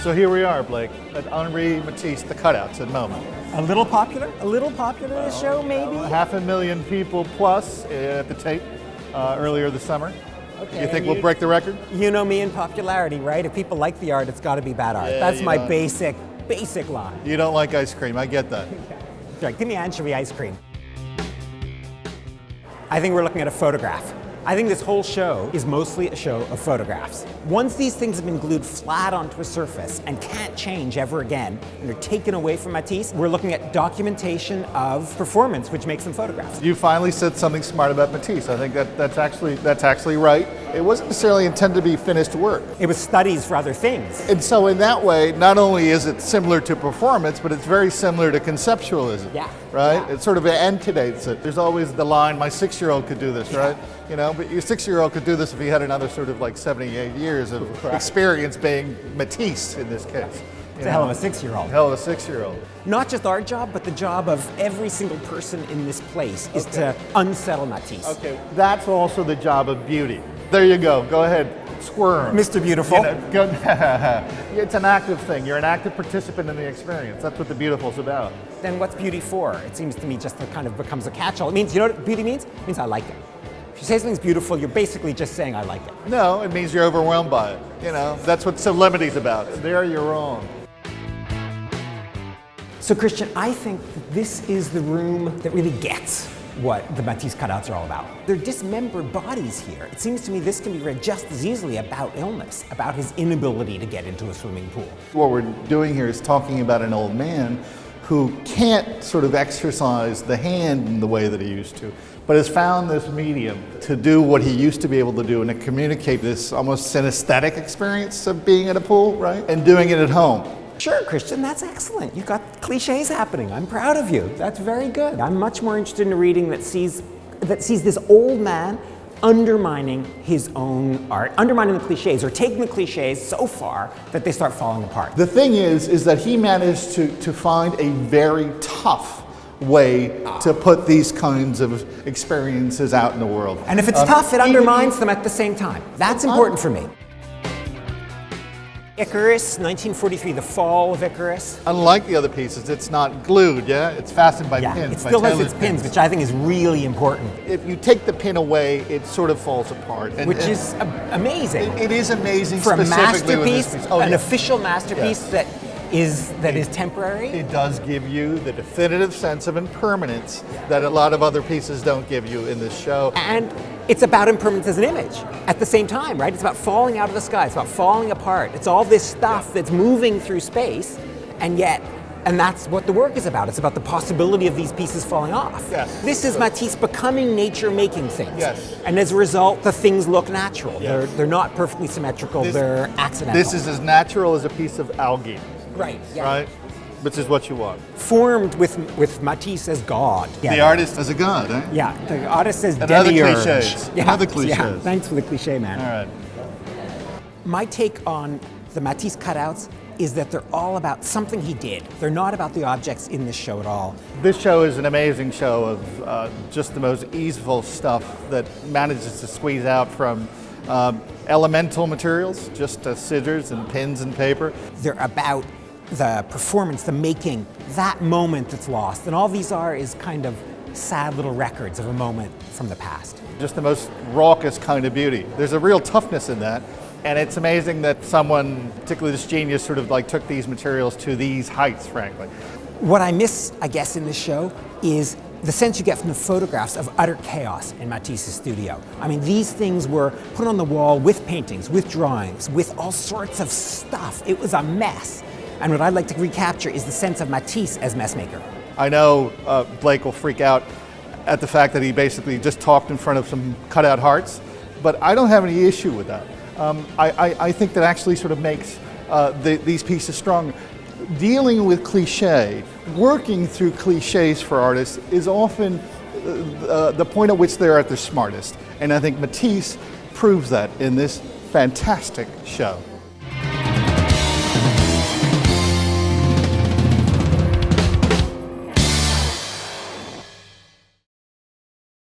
So here we are, Blake, at Henri Matisse, the Cutouts at MoMA. A little popular this show, maybe? 500,000 people plus at the Tate earlier this summer. Okay, you think we'll break the record? You know me in popularity, right? If people like the art, it's got to be bad art. Yeah, That's my don't. basic line. You don't like ice cream, I get that. Right, give me anchovy ice cream. I think we're looking at a photograph. I think this whole show is mostly a show of photographs. Once these things have been glued flat onto a surface and can't change ever again, and they're taken away from Matisse, we're looking at documentation of performance, which makes them photographs. You finally said something smart about Matisse. I think that's actually right. It wasn't necessarily intended to be finished work. It was studies for other things. And so in that way, not only is it similar to performance, but it's very similar to conceptualism. Yeah. Right? Yeah. It sort of antedates it. There's always the line, my 6-year-old could do this, Yeah. right? You know, but your 6-year-old could do this if he had another sort of like 78 years of experience being Matisse in this case. It's a hell of a 6-year-old. Hell of a 6-year-old. Not just our job, but the job of every single person in this place is to unsettle Matisse. Okay, that's also the job of beauty. There you go. Go ahead, squirm. Mr. Beautiful. You know, it's an active thing. You're an active participant in the experience. That's what the beautiful's about. Then what's beauty for? It seems to me just that kind of becomes a catch-all. It means, you know what beauty means? It means I like it. If you say something's beautiful, you're basically just saying I like it. No, it means you're overwhelmed by it. You know, that's what sublimity's about. There you're wrong. So Christian, I think that this is the room that really gets what the Matisse cutouts are all about. They're dismembered bodies here. It seems to me this can be read just as easily about illness, about his inability to get into a swimming pool. What we're doing here is talking about an old man who can't sort of exercise the hand in the way that he used to, but has found this medium to do what he used to be able to do and to communicate this almost synesthetic experience of being at a pool, right? And doing it at home. Sure, Christian, that's excellent. You've got cliches happening. I'm proud of you. That's very good. I'm much more interested in a reading that sees this old man undermining his own art, undermining the cliches, or taking the cliches so far that they start falling apart. The thing is that he managed to find a very tough way to put these kinds of experiences out in the world. And if it's tough, it undermines them at the same time. That's important for me. Icarus, 1943, the fall of Icarus. Unlike the other pieces, it's not glued, yeah? It's fastened by pins. It still has its pins, which I think is really important. If you take the pin away, it sort of falls apart. Which is amazing. It is amazing for a specifically with masterpiece, this piece. Oh, an yeah. official masterpiece that is temporary. It does give you the definitive sense of impermanence that a lot of other pieces don't give you in this show. And it's about impermanence as an image at the same time, right? It's about falling out of the sky. It's about falling apart. It's all this stuff that's moving through space, and that's what the work is about. It's about the possibility of these pieces falling off. Yes. This is Matisse becoming nature, making things. Yes. And as a result, the things look natural. Yes. They're not perfectly symmetrical. They're accidental. This is as natural as a piece of algae. Right. Yeah. Right? Which is what you want. Formed with Matisse as God. The artist as a god, eh? Yeah, the artist says And other demiurge. cliches. Yeah, Other cliches. Yeah, thanks for the cliche, man. All right. My take on the Matisse cutouts is that they're all about something he did. They're not about the objects in this show at all. This show is an amazing show of just the most easeful stuff that manages to squeeze out from elemental materials, just scissors and pins and paper. They're about the performance, the making, that moment that's lost. And all these are is kind of sad little records of a moment from the past. Just the most raucous kind of beauty. There's a real toughness in that. And it's amazing that someone, particularly this genius, sort of like took these materials to these heights, frankly. What I miss, I guess, in this show is the sense you get from the photographs of utter chaos in Matisse's studio. I mean, these things were put on the wall with paintings, with drawings, with all sorts of stuff. It was a mess. And what I'd like to recapture is the sense of Matisse as messmaker. I know Blake will freak out at the fact that he basically just talked in front of some cutout hearts, but I don't have any issue with that. I think that actually sort of makes these pieces stronger. Dealing with cliche, working through cliches for artists is often the point at which they're at their smartest. And I think Matisse proves that in this fantastic show.